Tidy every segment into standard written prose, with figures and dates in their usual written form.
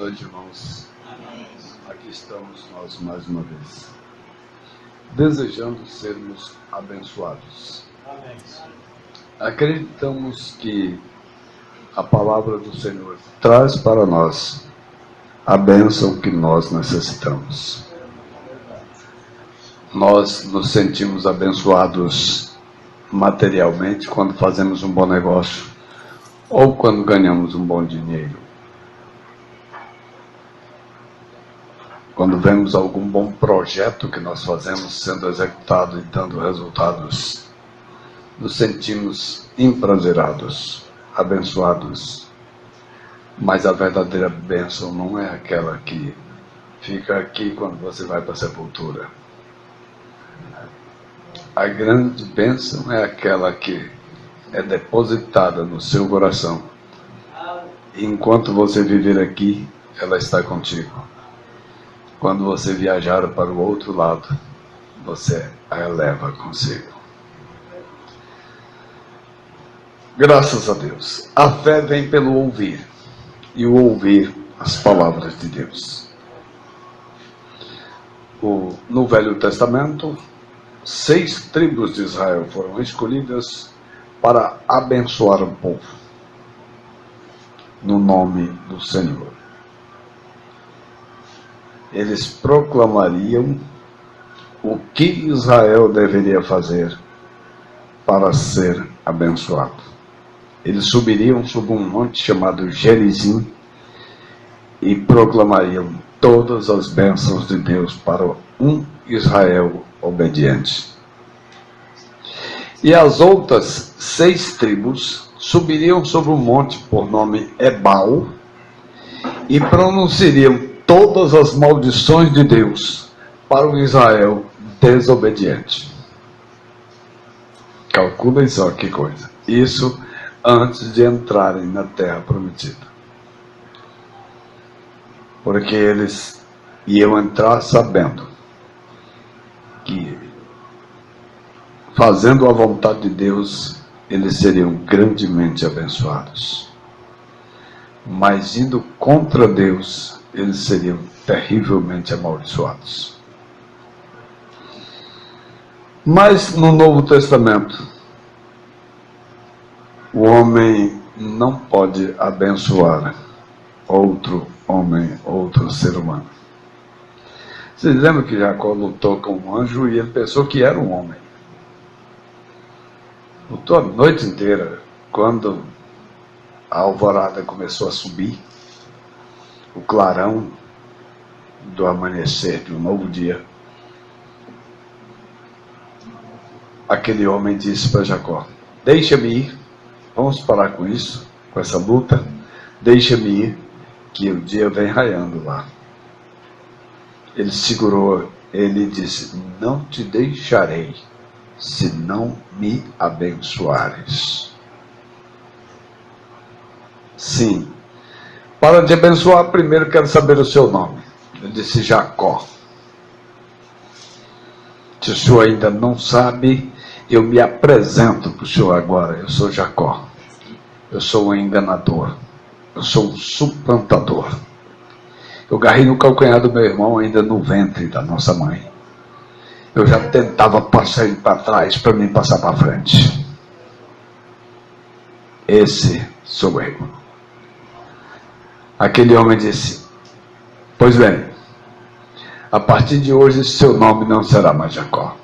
noite, irmãos. Aqui estamos nós mais uma vez, desejando sermos abençoados. Acreditamos que a palavra do Senhor traz para nós a bênção que nós necessitamos. Nós nos sentimos abençoados materialmente quando fazemos um bom negócio ou quando ganhamos um bom dinheiro. Quando vemos algum bom projeto que nós fazemos sendo executado e dando resultados, nos sentimos emprazerados, abençoados. Mas a verdadeira bênção não é aquela que fica aqui quando você vai para a sepultura. A grande bênção é aquela que é depositada no seu coração. E enquanto você viver aqui, ela está contigo. Quando você viajar para o outro lado, você a leva consigo. Graças a Deus. A fé vem pelo ouvir, e o ouvir as palavras de Deus. No Velho Testamento, 6 tribos de Israel foram escolhidas para abençoar o povo, no nome do Senhor. Eles proclamariam o que Israel deveria fazer para ser abençoado. Eles subiriam sobre um monte chamado Gerizim e proclamariam todas as bênçãos de Deus para um Israel obediente. E as outras 6 tribos subiriam sobre um monte por nome Ebal e pronunciariam todas as maldições de Deus para o Israel desobediente. Calculem só que coisa. Isso antes de entrarem na terra prometida. Porque eles iam entrar sabendo que, fazendo a vontade de Deus, eles seriam grandemente abençoados. Mas indo contra Deus, eles seriam terrivelmente amaldiçoados. Mas no Novo Testamento, o homem não pode abençoar outro homem, outro ser humano. Vocês lembram que Jacó lutou com um anjo e ele pensou que era um homem? Lutou a noite inteira. Quando a alvorada começou a subir, o clarão do amanhecer de um novo dia, aquele homem disse para Jacó: deixa-me ir, vamos parar com isso, com essa luta, deixa-me ir, que o dia vem raiando lá. Ele segurou, ele disse: não te deixarei, se não me abençoares. Sim. Para te abençoar, primeiro quero saber o seu nome. Ele disse: Jacó. Se o senhor ainda não sabe, eu me apresento para o senhor agora. Eu sou Jacó. Eu sou um enganador. Eu sou um suplantador. Eu garrei no calcanhar do meu irmão ainda no ventre da nossa mãe. Eu já tentava passar ele para trás para mim passar para frente. Esse sou eu. Aquele homem disse: pois bem, a partir de hoje seu nome não será mais Jacó.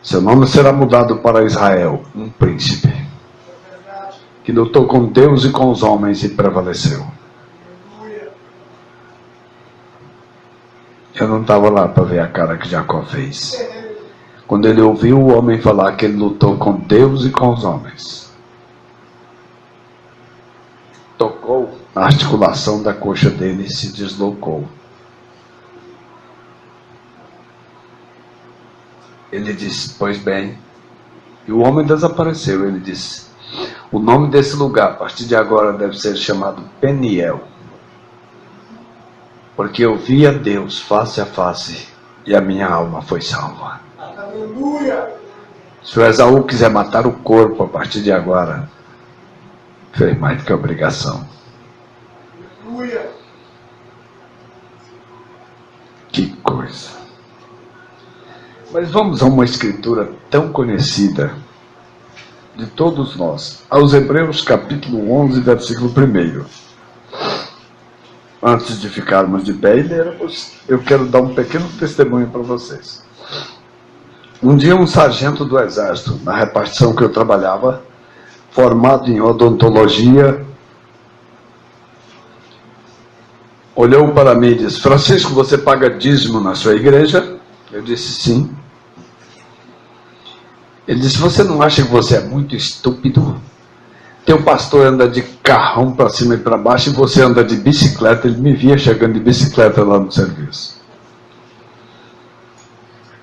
Seu nome será mudado para Israel, um príncipe, que lutou com Deus e com os homens e prevaleceu. Eu não estava lá para ver a cara que Jacó fez. Quando ele ouviu o homem falar que ele lutou com Deus e com os homens, tocou na articulação da coxa dele e se deslocou. Ele disse: pois bem. E o homem desapareceu. Ele disse: o nome desse lugar a partir de agora deve ser chamado Peniel, porque eu vi a Deus face a face e a minha alma foi salva. Aleluia! Se o Esaú quiser matar o corpo a partir de agora, fez mais do que obrigação. Que coisa. Mas vamos a uma escritura tão conhecida de todos nós, aos Hebreus capítulo 11, versículo 1. Antes de ficarmos de pé e lermos, eu quero dar um pequeno testemunho para vocês. Um dia um sargento do exército, na repartição que eu trabalhava, formado em odontologia, olhou para mim e disse: Francisco, você paga dízimo na sua igreja? Eu disse sim. Ele disse: você não acha que você é muito estúpido? Teu pastor anda de carrão para cima e para baixo e você anda de bicicleta. Ele me via chegando de bicicleta lá no serviço.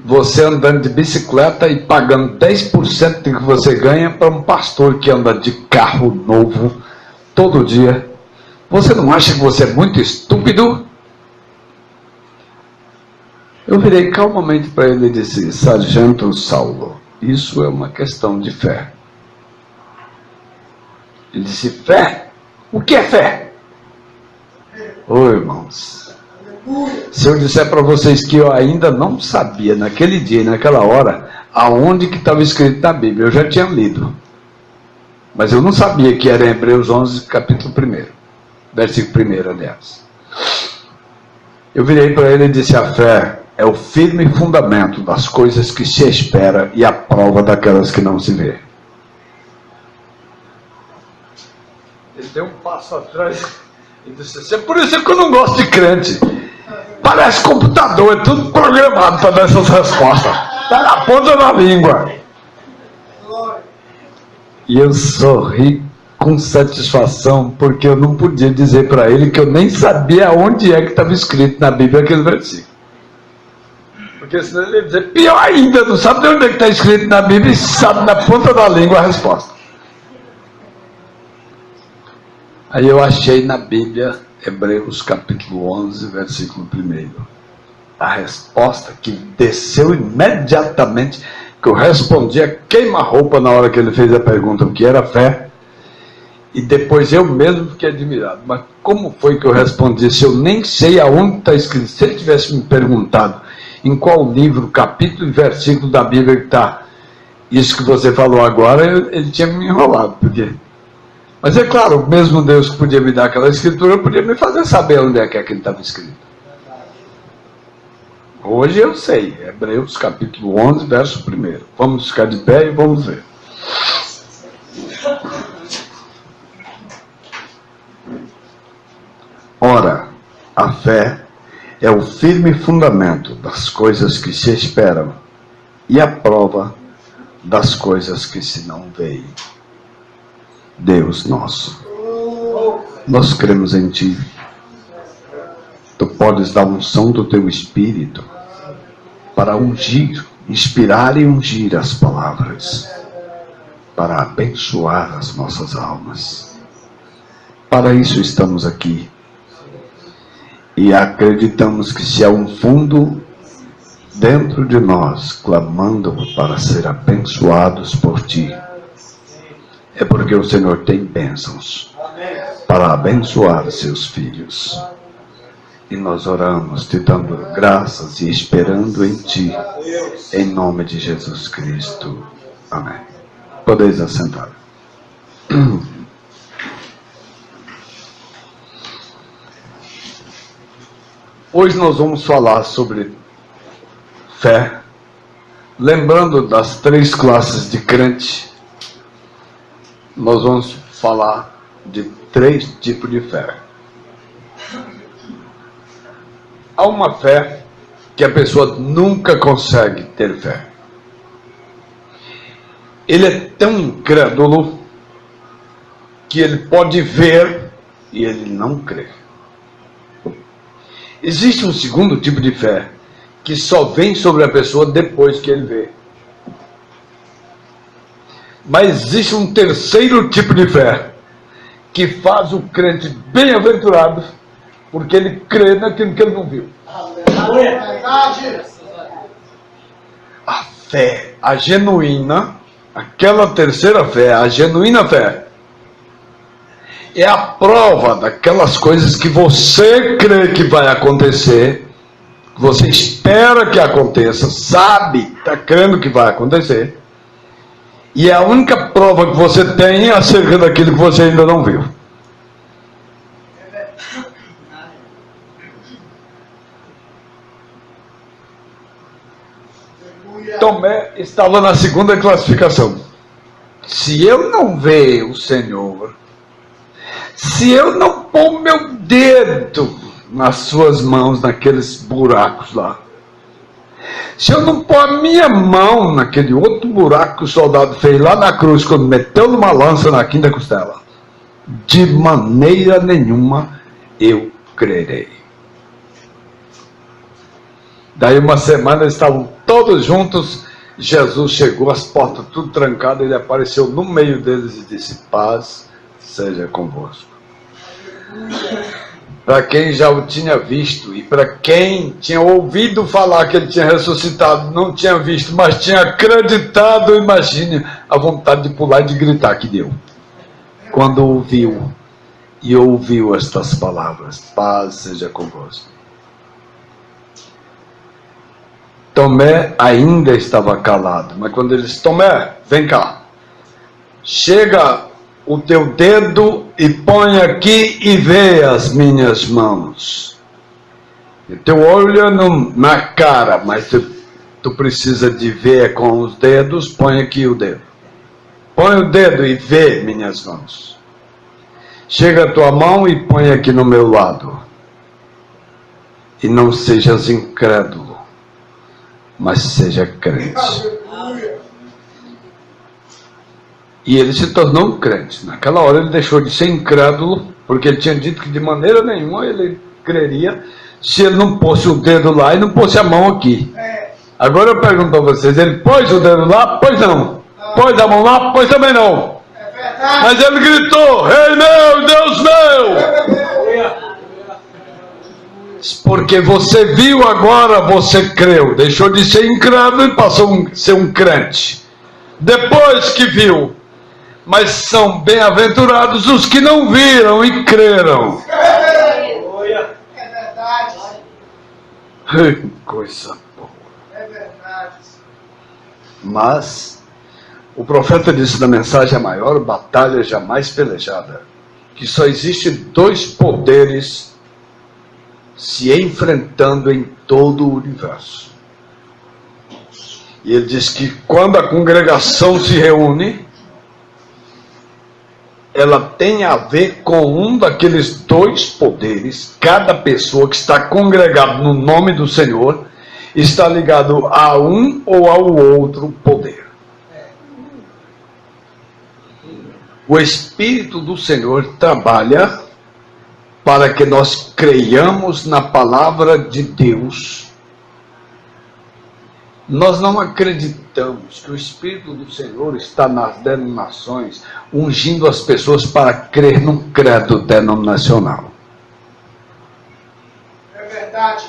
Você andando de bicicleta e pagando 10% do que você ganha para um pastor que anda de carro novo todo dia. Você não acha que você é muito estúpido? Eu virei calmamente para ele e disse: Sargento Saulo, isso é uma questão de fé. Ele disse: fé? O que é fé? Ô irmãos, se eu disser para vocês que eu ainda não sabia naquele dia e naquela hora aonde que estava escrito na Bíblia, eu já tinha lido, mas eu não sabia que era em Hebreus 11, capítulo 1, versículo 1, aliás. Eu virei para ele e disse: a fé é o firme fundamento das coisas que se espera e a prova daquelas que não se vê. Ele deu um passo atrás e disse: é por isso que eu não gosto de crente. Parece computador, é tudo programado para dar essas respostas. Está na ponta da língua. E eu sorri com satisfação, porque eu não podia dizer para ele que eu nem sabia onde é que estava escrito na Bíblia aquele versículo. Porque senão ele ia dizer: pior ainda, não sabe de onde é que está escrito na Bíblia e sabe na ponta da língua a resposta. Aí eu achei na Bíblia, Hebreus capítulo 11, versículo 1. A resposta que desceu imediatamente, que eu respondi a queima-roupa na hora que ele fez a pergunta, o que era fé. E depois eu mesmo fiquei admirado. Mas como foi que eu respondi se eu nem sei aonde está escrito? Se ele tivesse me perguntado em qual livro, capítulo e versículo da Bíblia que está isso que você falou agora, ele tinha me enrolado. Porque... Mas é claro, o mesmo Deus que podia me dar aquela escritura, podia me fazer saber onde é que aquilo estava escrito. Hoje eu sei, Hebreus capítulo 11, verso 1. Vamos ficar de pé e vamos ver. Ora, a fé é o firme fundamento das coisas que se esperam e a prova das coisas que se não veem. Deus nosso, nós cremos em Ti. Tu podes dar unção do Teu Espírito para ungir, inspirar e ungir as palavras, para abençoar as nossas almas. Para isso estamos aqui. E acreditamos que se há um fundo dentro de nós, clamando para ser abençoados por Ti, é porque o Senhor tem bênçãos para abençoar seus filhos. E nós oramos te dando graças e esperando em Ti, em nome de Jesus Cristo. Amém. Podeis assentar. Hoje nós vamos falar sobre fé, lembrando das 3 classes de crente. Nós vamos falar de 3 tipos de fé. Há uma fé que a pessoa nunca consegue ter fé. Ele é tão incrédulo que ele pode ver e ele não crê. Existe um segundo tipo de fé que só vem sobre a pessoa depois que ele vê. Mas existe um terceiro tipo de fé que faz o crente bem-aventurado porque ele crê naquilo que ele não viu. A fé, a genuína, aquela terceira fé, a genuína fé, é a prova daquelas coisas que você crê que vai acontecer, que você espera que aconteça, sabe, está crendo que vai acontecer, e é a única prova que você tem acerca daquilo que você ainda não viu. Tomé estava na segunda classificação. Se eu não ver o Senhor, se eu não pôr meu dedo nas suas mãos, naqueles buracos lá, se eu não pôr a minha mão naquele outro buraco que o soldado fez lá na cruz, quando meteu numa lança na quinta costela, de maneira nenhuma eu crerei. Daí uma semana eles estavam todos juntos, Jesus chegou, as portas tudo trancadas, ele apareceu no meio deles e disse: paz seja convosco. Para quem já o tinha visto e para quem tinha ouvido falar que ele tinha ressuscitado, não tinha visto, mas tinha acreditado, imagine a vontade de pular e de gritar que deu. Quando ouviu e ouviu estas palavras: paz seja convosco. Tomé ainda estava calado, mas quando ele disse: Tomé, vem cá, chega o teu dedo e põe aqui e vê as minhas mãos. E teu olho na cara, mas tu precisa de ver com os dedos, põe aqui o dedo. Põe o dedo e vê minhas mãos. Chega a tua mão e põe aqui no meu lado. E não sejas incrédulo, mas seja crente. E ele se tornou um crente. Naquela hora ele deixou de ser incrédulo, porque ele tinha dito que de maneira nenhuma ele creria se ele não pôsse o dedo lá e não pôsse a mão aqui. Agora eu pergunto para vocês, ele pôs o dedo lá? Pois não. Pôs a mão lá? Pois também não. Mas ele gritou: Rei meu, Deus meu! Porque você viu agora, você creu. Deixou de ser incrédulo e passou a ser um crente. Depois que viu. Mas são bem-aventurados os que não viram e creram. É verdade. Que coisa boa. É verdade. Mas o profeta disse na mensagem: a maior batalha jamais pelejada, que só existe dois poderes se enfrentando em todo o universo. E ele diz que quando a congregação se reúne, ela tem a ver com um daqueles dois poderes. Cada pessoa que está congregada no nome do Senhor está ligado a um ou ao outro poder. O Espírito do Senhor trabalha para que nós creiamos na palavra de Deus. Nós não acreditamos que o Espírito do Senhor está nas denominações, ungindo as pessoas para crer num credo denominacional. É verdade.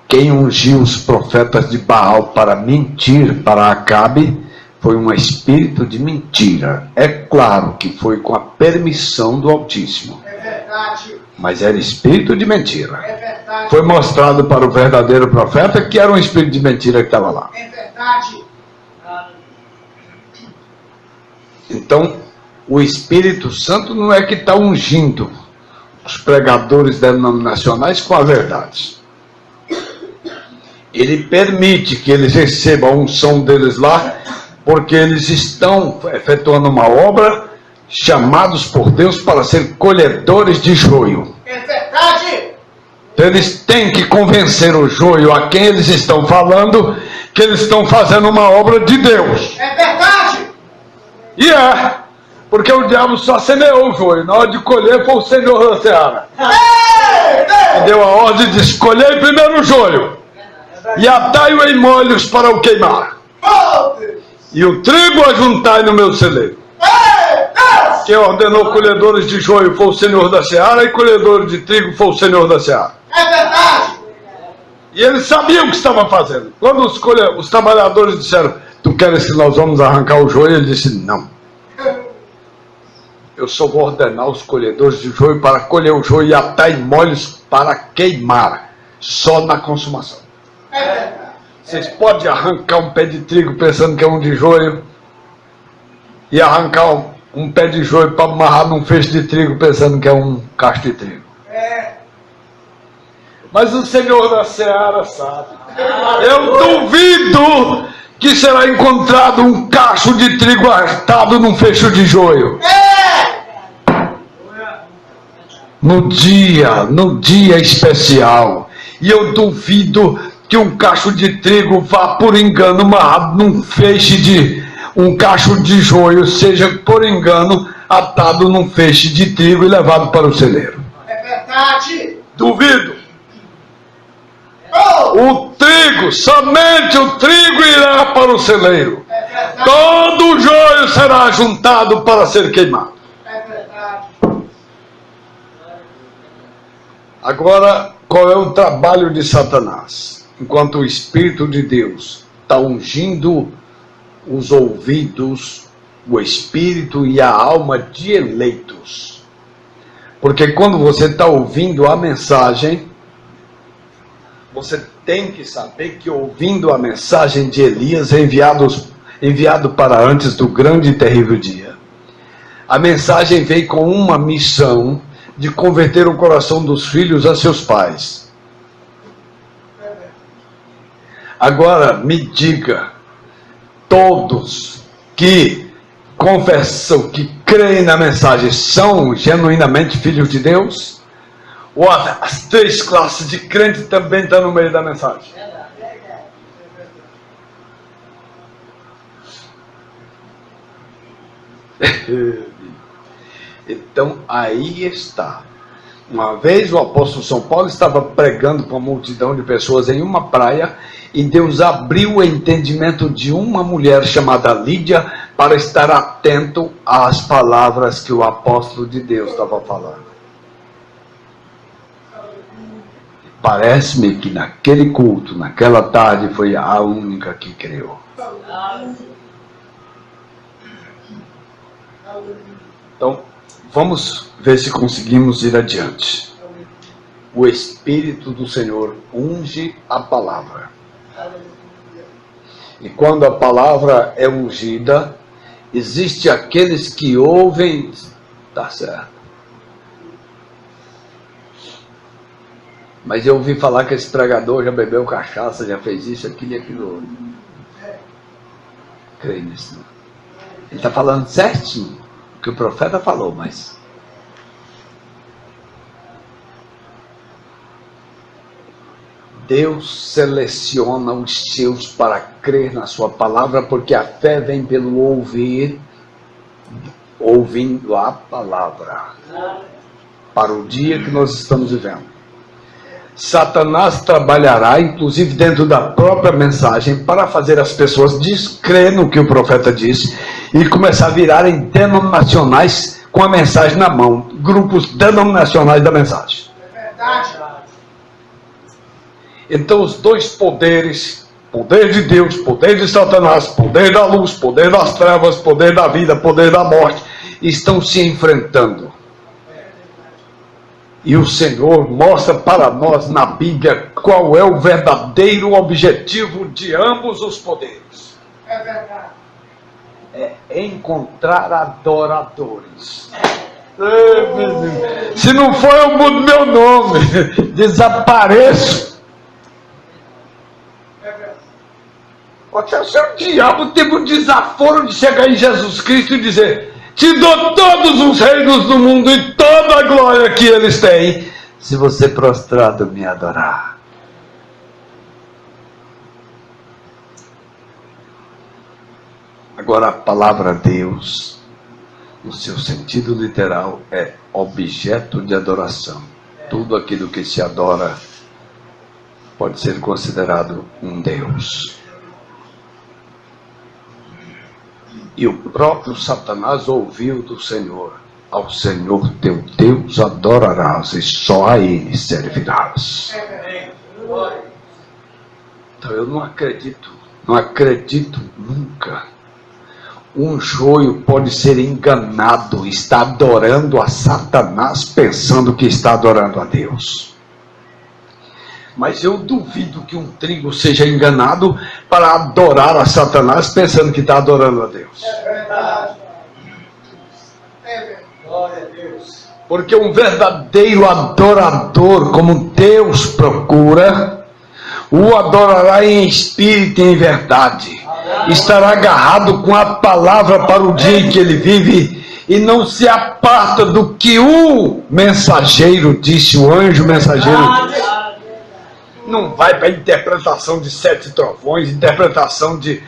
Quem ungiu os profetas de Baal para mentir para Acabe foi um espírito de mentira. É claro que foi com a permissão do Altíssimo. É verdade. Mas era espírito de mentira. É verdade. Foi mostrado para o verdadeiro profeta que era um espírito de mentira que estava lá. É verdade. Então, o Espírito Santo não é que está ungindo os pregadores denominacionais com a verdade. Ele permite que eles recebam a unção deles lá, porque eles estão efetuando uma obra, chamados por Deus para ser colhedores de joio. É verdade. Eles têm que convencer o joio a quem eles estão falando que eles estão fazendo uma obra de Deus. É verdade. E porque o diabo só semeou o joio. Na hora de colher foi o Senhor da Seara. E deu a ordem de escolher primeiro o joio. E atai-o em molhos para o queimar. E o trigo ajuntai no meu celeiro. Quem ordenou colhedores de joio foi o Senhor da Seara, e colhedores de trigo foi o Senhor da Seara. É verdade. E eles sabiam o que estavam fazendo. Quando os trabalhadores disseram: tu queres que nós vamos arrancar o joio? Ele disse: não. eu só vou ordenar os colhedores de joio para colher o joio e atar em molhos para queimar, só na consumação. É verdade. Vocês podem arrancar um pé de trigo pensando que é um de joio e arrancar um pé de joio para amarrar num feixe de trigo pensando que é um cacho de trigo. Mas o Senhor da Seara sabe. Eu duvido que será encontrado um cacho de trigo atado num fecho de joio. No dia especial. E eu duvido que um cacho de trigo vá por engano amarrado num feixe de... um cacho de joio seja por engano atado num feixe de trigo e levado para o celeiro. É verdade. Duvido. Oh, O trigo, somente o trigo irá para o celeiro. é verdade. Todo o joio será juntado para ser queimado. É verdade. Agora, qual é o trabalho de Satanás? Enquanto o Espírito de Deus está ungindo os ouvidos, o espírito e a alma de eleitos. Porque quando você está ouvindo a mensagem, você tem que saber que ouvindo a mensagem de Elias enviado para antes do grande e terrível dia, a mensagem veio com uma missão de converter o coração dos filhos a seus pais. Agora me diga, todos que confessam, que creem na mensagem, são genuinamente filhos de Deus? Ou as três classes de crente também estão no meio da mensagem? Então aí está. Uma vez o apóstolo São Paulo estava pregando para uma multidão de pessoas em uma praia e Deus abriu o entendimento de uma mulher chamada Lídia para estar atento às palavras que o apóstolo de Deus estava falando. Parece-me que naquele culto, naquela tarde, foi a única que creu. Então, vamos ver se conseguimos ir adiante. O Espírito do Senhor unge a palavra. E quando a palavra é ungida, existe aqueles que ouvem, tá certo. Mas eu ouvi falar que esse pregador já bebeu cachaça, já fez isso, aquilo e aquilo outro. Creio nisso. Não. Ele está falando certinho o que o profeta falou, mas... Deus seleciona os seus para crer na sua palavra, porque a fé vem pelo ouvir, ouvindo a palavra. Para o dia que nós estamos vivendo. Satanás trabalhará, inclusive dentro da própria mensagem, para fazer as pessoas descrer no que o profeta disse e começar a virarem denominacionais com a mensagem na mão, grupos denominacionais da mensagem. É verdade. Então os dois poderes, poder de Deus, poder de Satanás, poder da luz, poder das trevas, poder da vida, poder da morte, estão se enfrentando. E o Senhor mostra para nós na Bíblia qual é o verdadeiro objetivo de ambos os poderes. É verdade. É encontrar adoradores. Se não for, eu mudo meu nome. Desapareço. Se o diabo teve um desaforo de chegar em Jesus Cristo e dizer: te dou todos os reinos do mundo e toda a glória que eles têm, se você prostrado me adorar. Agora a palavra Deus, no seu sentido literal, é objeto de adoração. Tudo aquilo que se adora pode ser considerado um Deus. E o próprio Satanás ouviu do Senhor: ao Senhor teu Deus adorarás e só a Ele servirás. Então eu não acredito nunca. Um joio pode ser enganado, está adorando a Satanás pensando que está adorando a Deus. Mas eu duvido que um trigo seja enganado para adorar a Satanás pensando que está adorando a Deus. É verdade. É verdade. Glória a Deus. Porque um verdadeiro adorador, como Deus procura, o adorará em espírito e em verdade. Estará agarrado com a palavra para o dia em que ele vive e não se aparta do que o mensageiro disse, o anjo mensageiro disse. Não vai para a interpretação de 7 trovões, interpretação de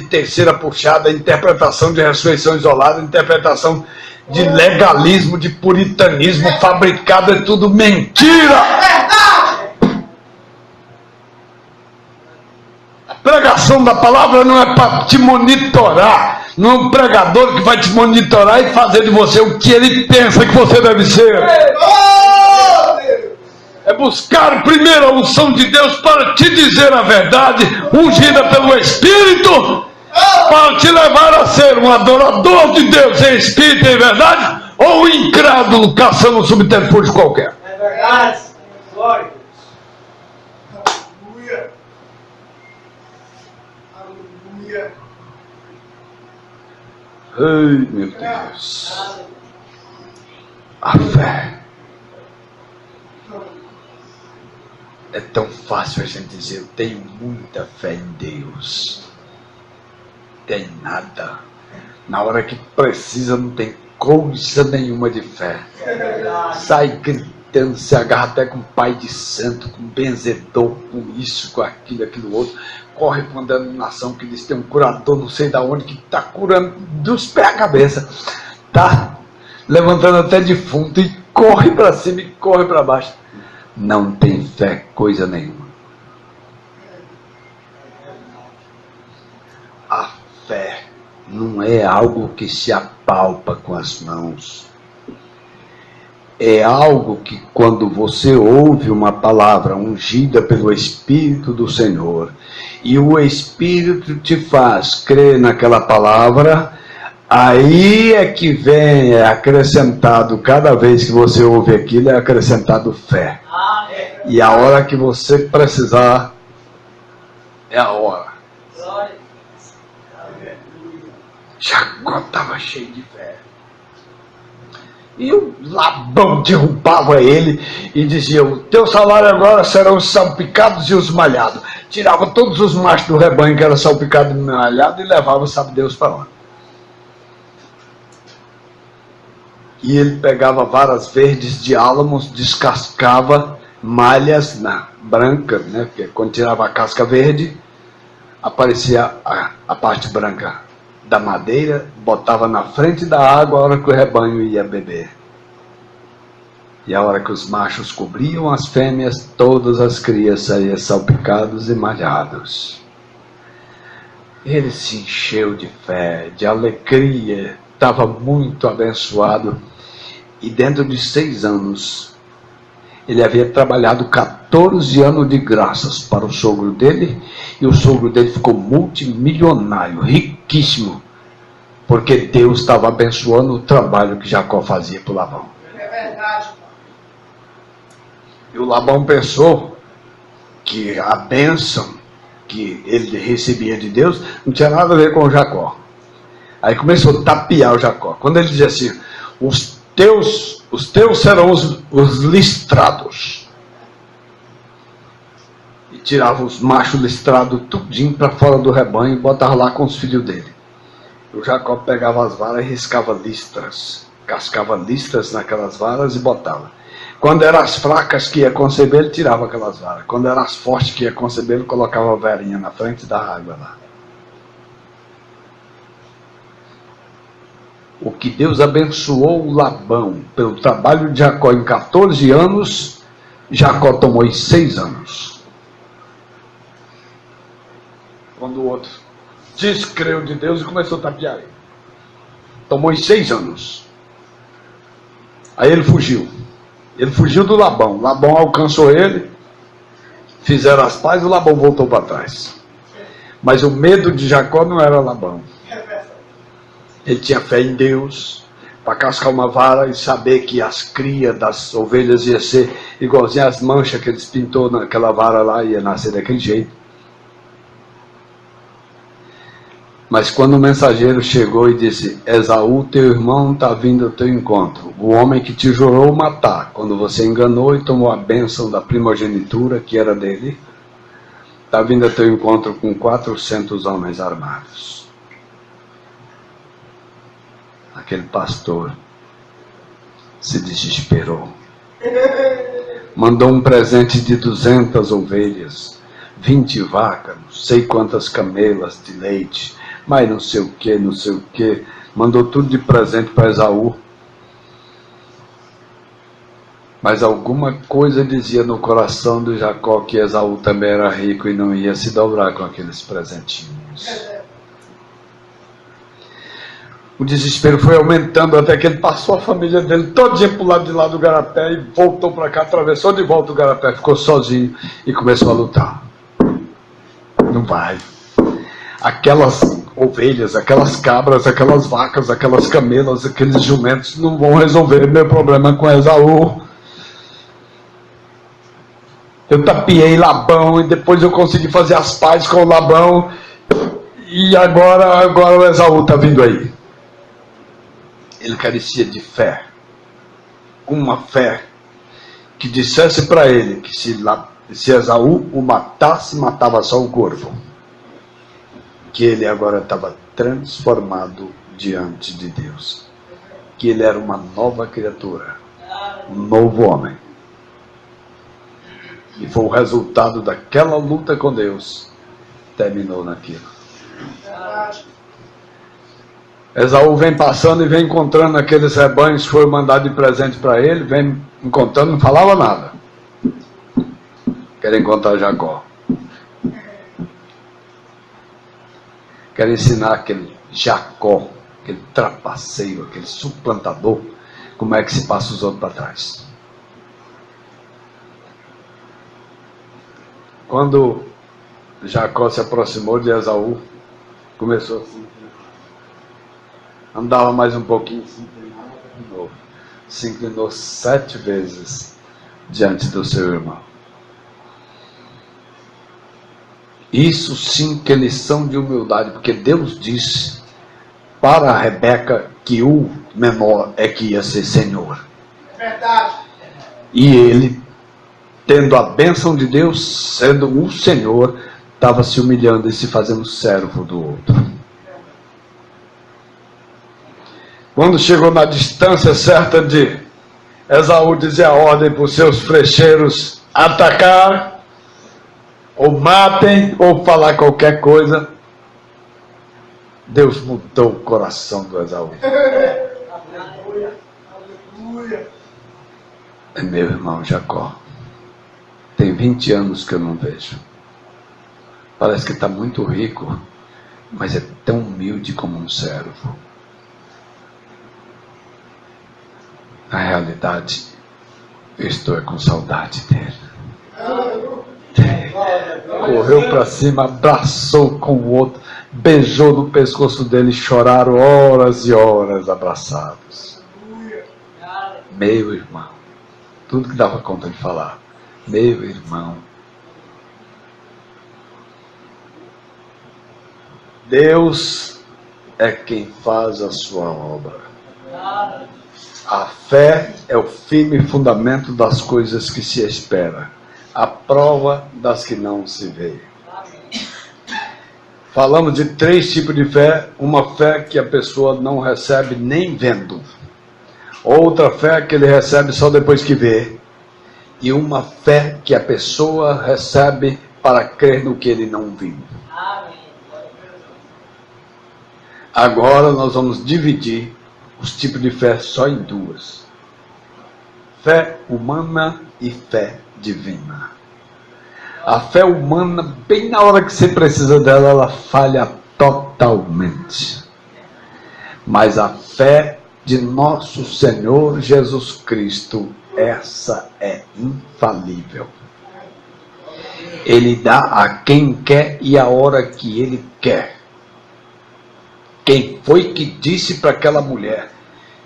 terceira puxada, interpretação de ressurreição isolada, interpretação de legalismo, de puritanismo fabricado, é tudo mentira. A pregação da palavra não é para te monitorar, não é um pregador que vai te monitorar e fazer de você o que ele pensa que você deve ser. É buscar primeiro a unção de Deus para te dizer a verdade, ungida pelo Espírito, para te levar a ser um adorador de Deus em espírito e em verdade, ou um incrédulo caçando um subterfúgio qualquer. É verdade. Glória. Aleluia. Aleluia. Ai, meu Deus. A fé. É tão fácil a gente dizer, eu tenho muita fé em Deus. Tem nada. Na hora que precisa não tem coisa nenhuma de fé. É verdade. Sai gritando, se agarra até com pai de santo, com benzedor, com isso, com aquilo outro. Corre para uma denominação que diz que tem um curador não sei de onde que está curando dos pés à cabeça. Está levantando até defunto e corre para cima e corre para baixo. Não tem fé coisa nenhuma. A fé não é algo que se apalpa com as mãos. É algo que quando você ouve uma palavra ungida pelo Espírito do Senhor e o Espírito te faz crer naquela palavra, aí é que vem, é acrescentado, cada vez que você ouve aquilo, é acrescentado fé. E a hora que você precisar, é a hora. Jacó estava cheio de fé. E o Labão derrubava ele e dizia, o teu salário agora serão os salpicados e os malhados. Tirava todos os machos do rebanho que era salpicado e malhado e levava, sabe Deus para onde. E ele pegava varas verdes de álamos, descascava malhas branca, né? Porque quando tirava a casca verde, aparecia a parte branca da madeira, botava na frente da água a hora que o rebanho ia beber. E a hora que os machos cobriam as fêmeas, todas as crias saíam salpicados e malhados. Ele se encheu de fé, de alegria, estava muito abençoado. E dentro de 6 anos, ele havia trabalhado 14 anos de graças para o sogro dele, e o sogro dele ficou multimilionário, riquíssimo, porque Deus estava abençoando o trabalho que Jacó fazia para o Labão. É verdade. E o Labão pensou que a bênção que ele recebia de Deus não tinha nada a ver com o Jacó. Aí começou a tapear o Jacó. Quando ele dizia assim, os teus serão os listrados. E tirava os machos listrados tudinho para fora do rebanho e botava lá com os filhos dele. O Jacó pegava as varas e riscava listras. Cascava listras naquelas varas e botava. Quando eram as fracas que ia conceber, ele tirava aquelas varas. Quando eram as fortes que ia conceber, ele colocava a varinha na frente da água lá. O que Deus abençoou o Labão pelo trabalho de Jacó em 14 anos, Jacó tomou em 6 anos. Quando o outro descreu de Deus e começou a tapear ele. Tomou em 6 anos. Aí ele fugiu. Ele fugiu do Labão. Labão alcançou ele, fizeram as pazes e o Labão voltou para trás. Mas o medo de Jacó não era Labão. Ele tinha fé em Deus, para cascar uma vara e saber que as crias das ovelhas ia ser igualzinho as manchas que eles pintou naquela vara lá, ia nascer daquele jeito. Mas quando o mensageiro chegou e disse: Esaú, teu irmão está vindo ao teu encontro, o homem que te jurou matar, quando você enganou e tomou a bênção da primogenitura que era dele, está vindo ao teu encontro com 400 homens armados. Aquele pastor se desesperou. Mandou um presente de 200 ovelhas, 20 vacas, não sei quantas camelas de leite, mas não sei o que, não sei o que. Mandou tudo de presente para Esaú. Mas alguma coisa dizia no coração de Jacó que Esaú também era rico e não ia se dobrar com aqueles presentinhos. O desespero foi aumentando até que ele passou a família dele todinha para o lado de lá do garapé e voltou para cá, atravessou de volta o garapé, ficou sozinho e começou a lutar. Não vai. Aquelas ovelhas, aquelas cabras, aquelas vacas, aquelas camelas, aqueles jumentos não vão resolver meu problema com Esaú. Eu tapiei Labão e depois eu consegui fazer as pazes com o Labão e agora o Esaú está vindo aí. Ele carecia de fé. Uma fé que dissesse para ele que se Esaú o matasse, matava só o corpo. Que ele agora estava transformado diante de Deus. Que ele era uma nova criatura. Um novo homem. E foi o resultado daquela luta com Deus. Terminou naquilo. Esaú vem passando e vem encontrando aqueles rebanhos que foi mandado de presente para ele, vem encontrando, não falava nada. Quer encontrar Jacó. Quer ensinar aquele Jacó, aquele trapaceiro, aquele suplantador, como é que se passa os outros para trás. Quando Jacó se aproximou de Esaú, começou assim. Andava mais um pouquinho, se inclinava de novo. Se inclinou 7 vezes diante do seu irmão. Isso sim que é lição de humildade, porque Deus disse para a Rebeca que o menor é que ia ser senhor. É verdade. E ele, tendo a bênção de Deus, sendo o senhor, estava se humilhando e se fazendo servo do outro. Quando chegou na distância certa de Esaú dizer a ordem para os seus flecheiros atacar, ou matem, ou falar qualquer coisa, Deus mudou o coração do Esaú. Aleluia. Aleluia. É meu irmão Jacó. Tem 20 anos que eu não vejo. Parece que está muito rico, mas é tão humilde como um servo. Na realidade, eu estou com saudade dele. Correu para cima, abraçou com o outro, beijou no pescoço dele, choraram horas e horas abraçados. Meu irmão, tudo que dava conta de falar. Meu irmão. Deus é quem faz a sua obra. A fé é o firme fundamento das coisas que se espera, a prova das que não se vê. Falamos de 3 tipos de fé. Uma fé que a pessoa não recebe nem vendo. Outra fé que ele recebe só depois que vê. E uma fé que a pessoa recebe para crer no que ele não viu. Agora nós vamos dividir os tipos de fé só em 2. Fé humana e fé divina. A fé humana, bem na hora que você precisa dela, ela falha totalmente. Mas a fé de nosso Senhor Jesus Cristo, essa é infalível. Ele dá a quem quer e a hora que Ele quer. Quem foi que disse para aquela mulher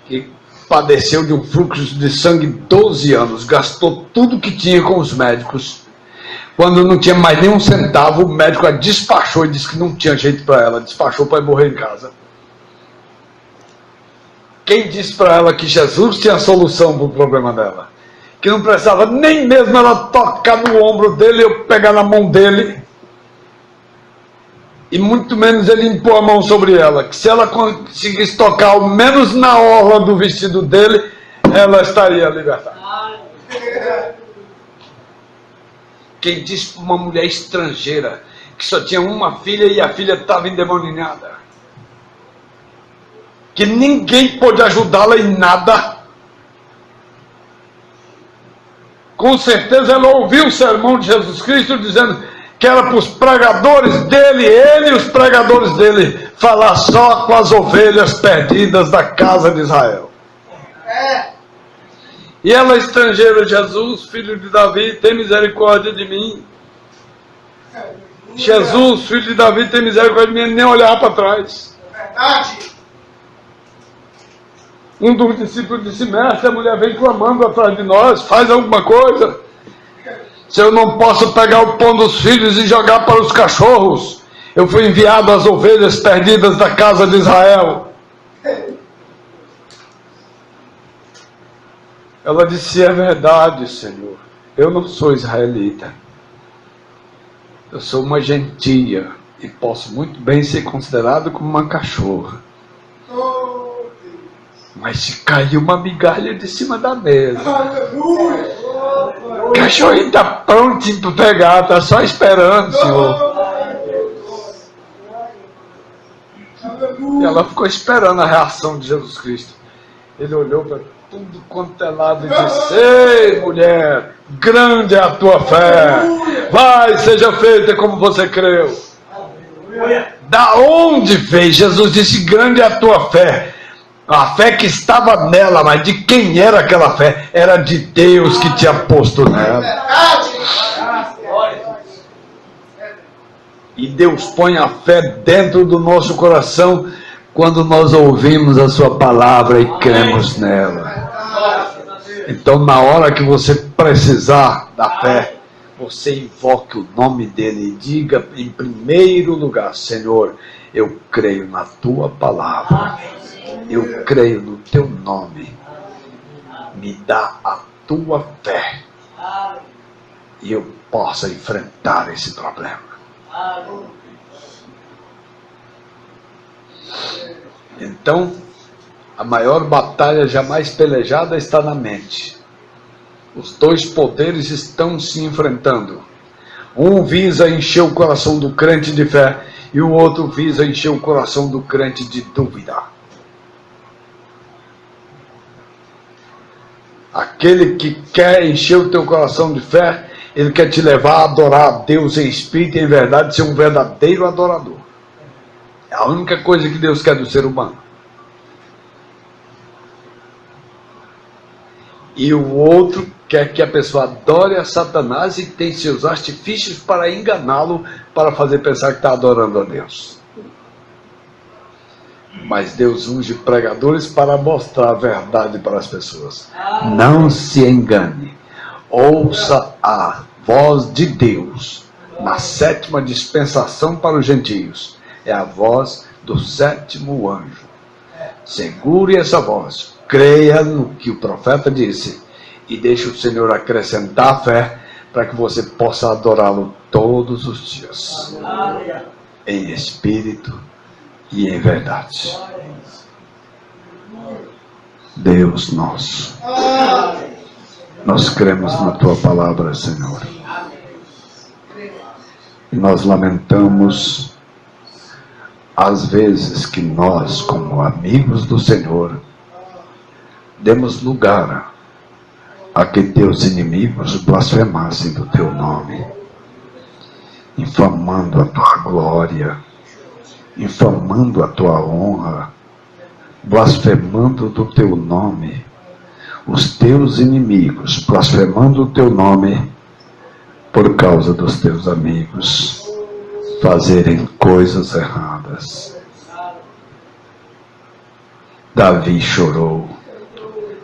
que padeceu de um fluxo de sangue 12 anos, gastou tudo que tinha com os médicos, quando não tinha mais nem um centavo, o médico a despachou e disse que não tinha jeito para ela, despachou para morrer em casa. Quem disse para ela que Jesus tinha a solução para o problema dela? Que não precisava nem mesmo ela tocar no ombro dele, eu pegar na mão dele, e muito menos ele impor a mão sobre ela, que se ela conseguisse tocar ao menos na orla do vestido dele, ela estaria libertada. Quem disse para uma mulher estrangeira que só tinha uma filha e a filha estava endemoninhada, que ninguém pôde ajudá-la em nada? Com certeza ela ouviu o sermão de Jesus Cristo dizendo que era para os pregadores dele, ele e os pregadores dele, falar só com as ovelhas perdidas da casa de Israel. E ela, estrangeira, Jesus, filho de Davi, tem misericórdia de mim. Jesus, filho de Davi, tem misericórdia de mim, nem olhar para trás. Verdade. Um dos discípulos disse: mestre, a mulher vem clamando atrás de nós, faz alguma coisa. Se eu não posso pegar o pão dos filhos e jogar para os cachorros, eu fui enviado às ovelhas perdidas da casa de Israel. Ela disse: é verdade, Senhor, eu não sou israelita, eu sou uma gentia e posso muito bem ser considerado como uma cachorra. Mas se caiu uma migalha de cima da mesa, o cachorrinho está prontinho para pegar, está só esperando, Senhor. E ela ficou esperando a reação de Jesus Cristo. Ele olhou para tudo quanto é lado e disse: ei, mulher, grande é a tua fé, vai, seja feita como você creu. Da onde veio? Jesus disse: grande é a tua fé. A fé que estava nela, mas de quem era aquela fé? Era de Deus que tinha posto nela. E Deus põe a fé dentro do nosso coração quando nós ouvimos a sua palavra e cremos nela. Então, na hora que você precisar da fé, você invoque o nome dele e diga em primeiro lugar: Senhor, eu creio na tua palavra, eu creio no teu nome, me dá a tua fé e eu possa enfrentar esse problema. Então, a maior batalha jamais pelejada está na mente. Os dois poderes estão se enfrentando. Um visa encher o coração do crente de fé e o outro visa encher o coração do crente de dúvida. Aquele que quer encher o teu coração de fé, ele quer te levar a adorar a Deus em espírito e em verdade, ser um verdadeiro adorador. É a única coisa que Deus quer do ser humano. E o outro quer que a pessoa adore a Satanás e tem seus artifícios para enganá-lo, para fazer pensar que está adorando a Deus. Mas Deus unge pregadores para mostrar a verdade para as pessoas. Não se engane. Ouça a voz de Deus na 7ª dispensação para os gentios. É a voz do 7º anjo. Segure essa voz. Creia no que o profeta disse. E deixe o Senhor acrescentar a fé para que você possa adorá-lo todos os dias. Em espírito e em verdade. Deus nosso, nós cremos na tua palavra, Senhor. E nós lamentamos as vezes que nós, como amigos do Senhor, demos lugar a que teus inimigos blasfemassem do teu nome, infamando a tua glória, infamando a tua honra, blasfemando do teu nome, os teus inimigos blasfemando o teu nome por causa dos teus amigos fazerem coisas erradas. Davi chorou,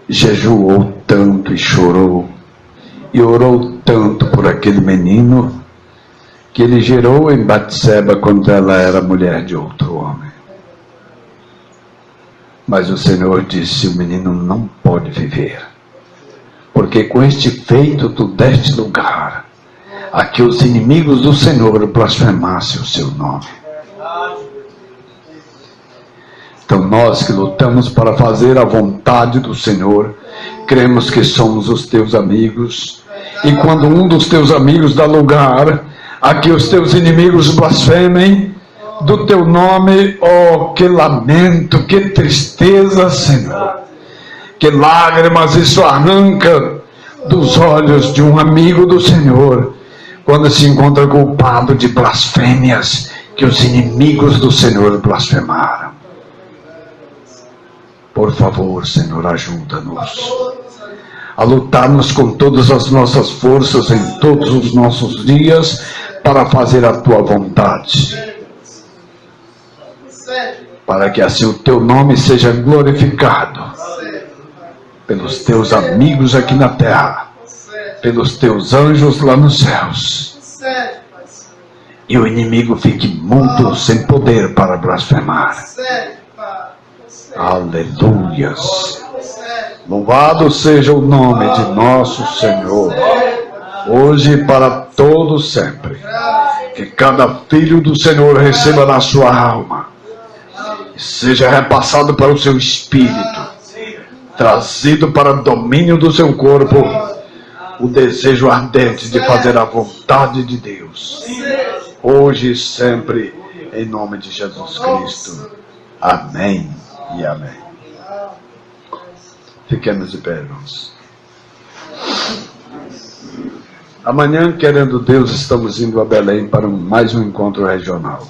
jejuou tanto e chorou, e orou tanto por aquele menino, que ele gerou em Batseba quando ela era mulher de outro homem. Mas o Senhor disse: o menino não pode viver, porque com este feito tu deste lugar a que os inimigos do Senhor blasfemassem o seu nome. Então nós que lutamos para fazer a vontade do Senhor, cremos que somos os teus amigos, e quando um dos teus amigos dá lugar a que os teus inimigos blasfemem do teu nome, oh, que lamento, que tristeza, Senhor, que lágrimas isso arranca dos olhos de um amigo do Senhor, quando se encontra culpado de blasfêmias que os inimigos do Senhor blasfemaram. Por favor, Senhor, ajuda-nos a lutarmos com todas as nossas forças em todos os nossos dias para fazer a tua vontade, para que assim o teu nome seja glorificado pelos teus amigos aqui na terra, pelos teus anjos lá nos céus, e o inimigo fique mudo, sem poder para blasfemar. Aleluias. Louvado seja o nome de nosso Senhor, hoje e para todo sempre. Que cada filho do Senhor receba na sua alma, e seja repassado para o seu espírito, trazido para o domínio do seu corpo, o desejo ardente de fazer a vontade de Deus, hoje e sempre, em nome de Jesus Cristo. Amém e amém. Fiquemos de pé, irmãos. Amanhã, querendo Deus, estamos indo a Belém para mais um encontro regional.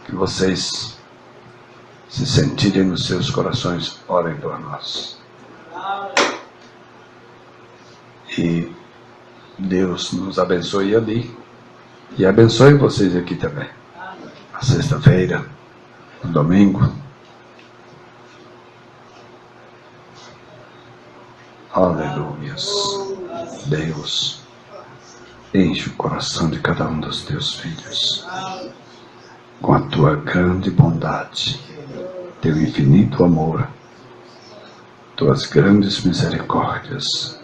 Que vocês se sentirem nos seus corações, orem por nós. E Deus nos abençoe ali e abençoe vocês aqui também. Na sexta-feira, no domingo. Aleluias. Deus, enche o coração de cada um dos teus filhos com a tua grande bondade, teu infinito amor, tuas grandes misericórdias,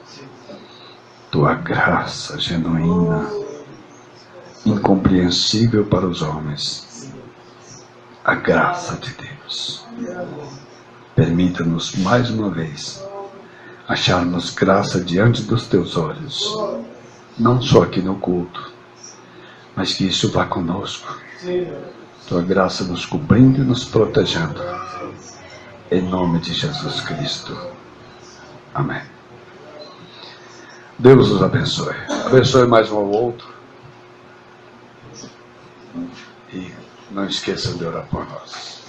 tua graça genuína, incompreensível para os homens, a graça de Deus. Permita-nos mais uma vez acharmos graça diante dos teus olhos, não só aqui no culto, mas que isso vá conosco, tua graça nos cobrindo e nos protegendo, em nome de Jesus Cristo. Amém. Deus os abençoe. Abençoe mais um ao outro. E não esqueçam de orar por nós.